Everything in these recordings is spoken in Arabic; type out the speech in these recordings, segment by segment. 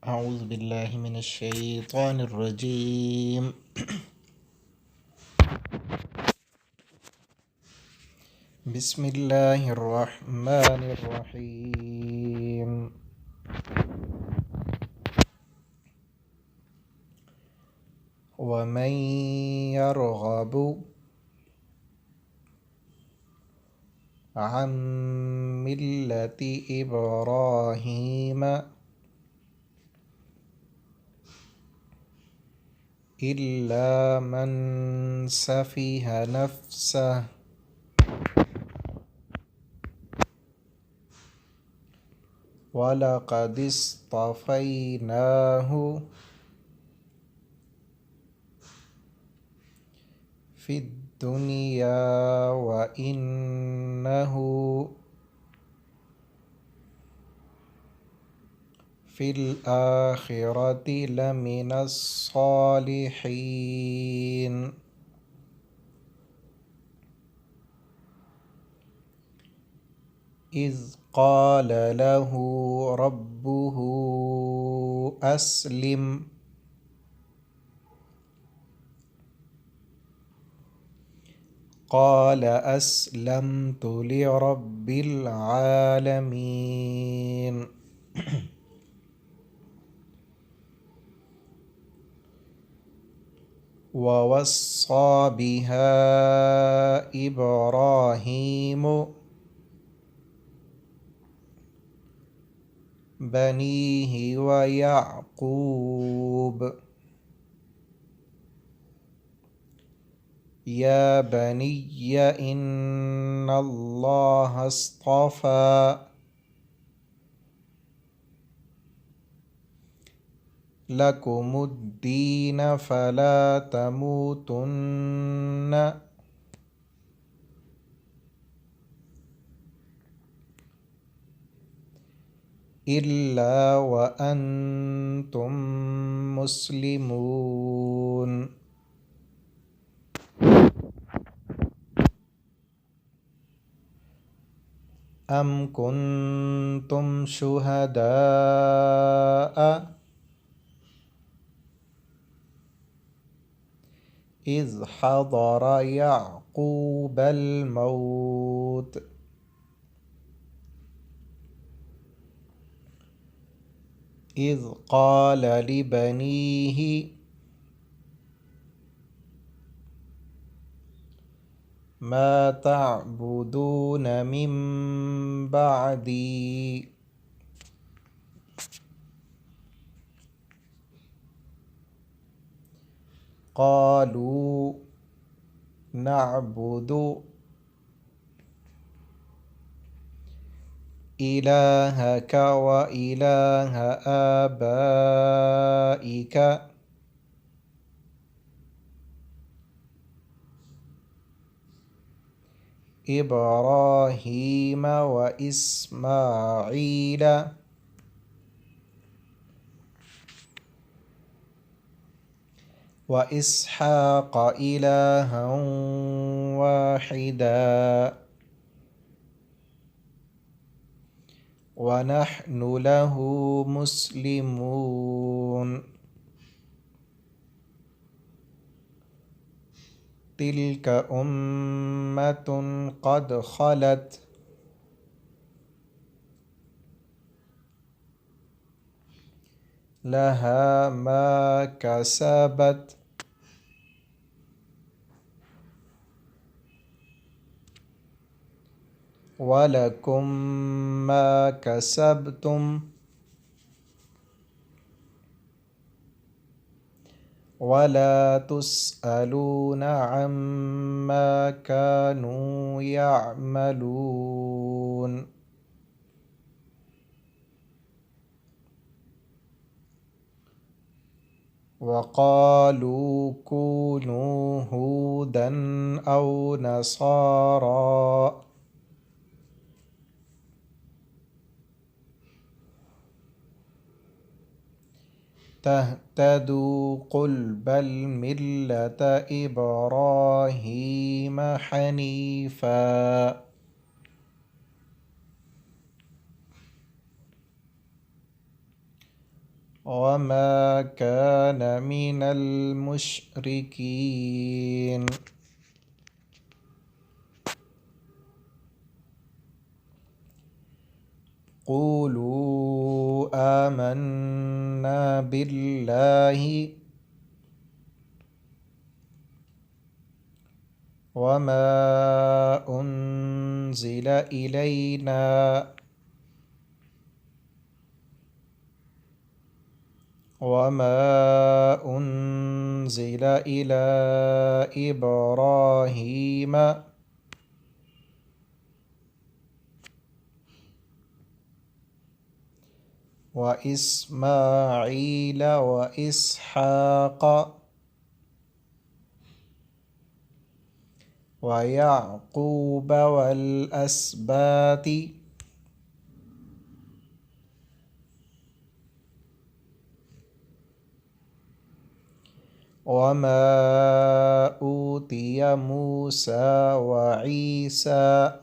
أعوذ بالله من الشيطان الرجيم. بسم الله الرحمن الرحيم. ومن يرغب عن ملة إبراهيم إلا من سفه نفسه ولقد اصطفيناه في الدنيا وإنه في الآخرة لمن الصالحين. إذ قال له ربه أسلم قال أسلمت لرب العالمين. ووصى بها إبراهيم بنيه ويعقوب يا بني إن الله اصطفى لكم الدين فلا تموتن إلا وأنتم مسلمون. أم كنتم شهداء إذ حضر يعقوب الموت إذ قال لبنيه ما تعبدون من بعدي قالوا نعبد إلهك وإله آبائك إبراهيم وإسماعيل وإسحاق إلها واحدا ونحن له مسلمون. تلك أمة قد خلت لها ما كسبت ولكم ما كسبتم ولا تسألون عما كانوا يعملون. وقالوا كونوا هودا أو نصارى تهتدوا قل بل ملة إبراهيم حنيفا وما كان من المشركين. قولوا آمنا بالله وما أنزل إلينا وما أنزل إلى إبراهيم وإسماعيل وإسحاق ويعقوب والأسباط وما أوتي موسى وعيسى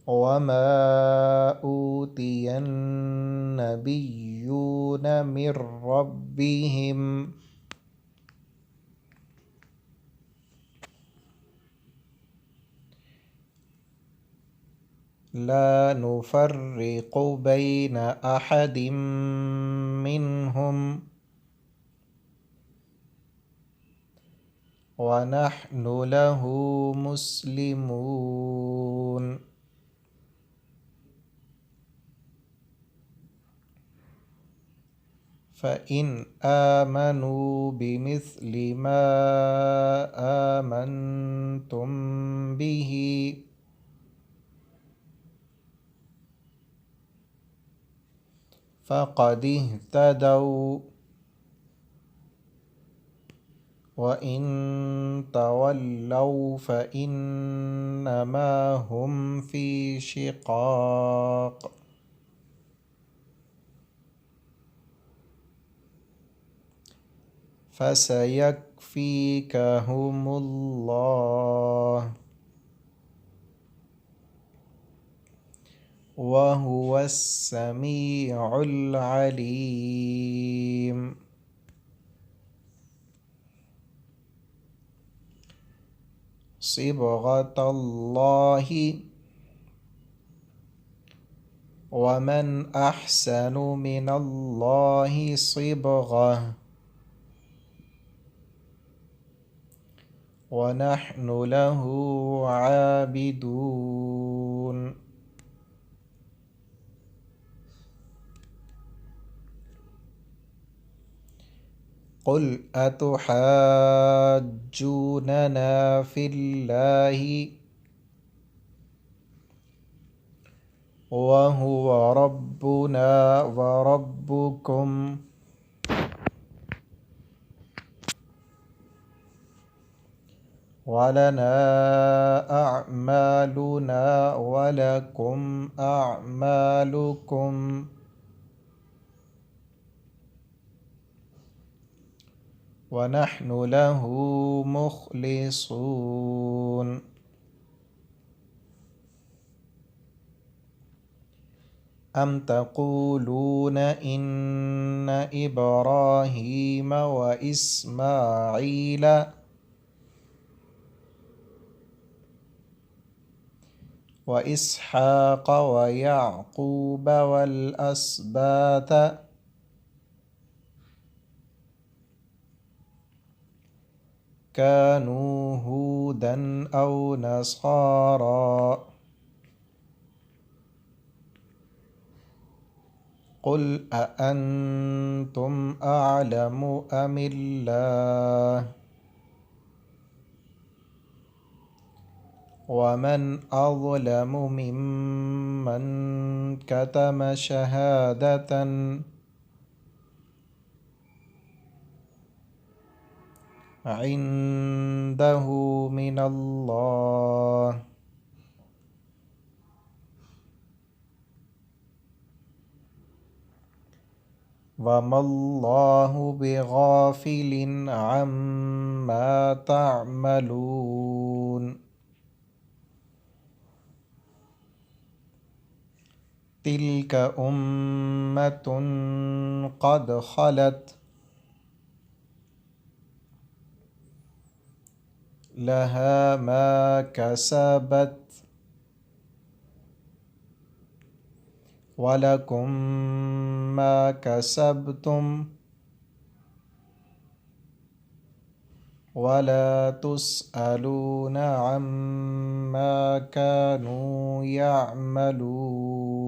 وما أوتي النبيون من ربهم لا نفرق بين أحد منهم ونحن له مسلمون. فإن آمنوا بمثل ما آمنتم به فقد اهتدوا وإن تولوا فإنما هم في شقاق فسيكفيكهم الله وهو السميع العليم. صبغة الله ومن أحسن من الله صبغة ونحن له عابدون. قل أتحاجوننا في الله وهو ربنا وربكم ولنا أعمالنا ولكم أعمالكم ونحن له مخلصون. أم تقولون إن إبراهيم وإسماعيل وإسحاق ويعقوب والأسباط كانوا هودا أو نصارى قل أأنتم أعلم أم الله ومن أظلم ممن كتم شهادة عنده من الله وما الله بغافل عما تعملون. تلك أمة قد خلت لها ما كسبت ولكم ما كسبتم ولا تسألون عما كانوا يعملون.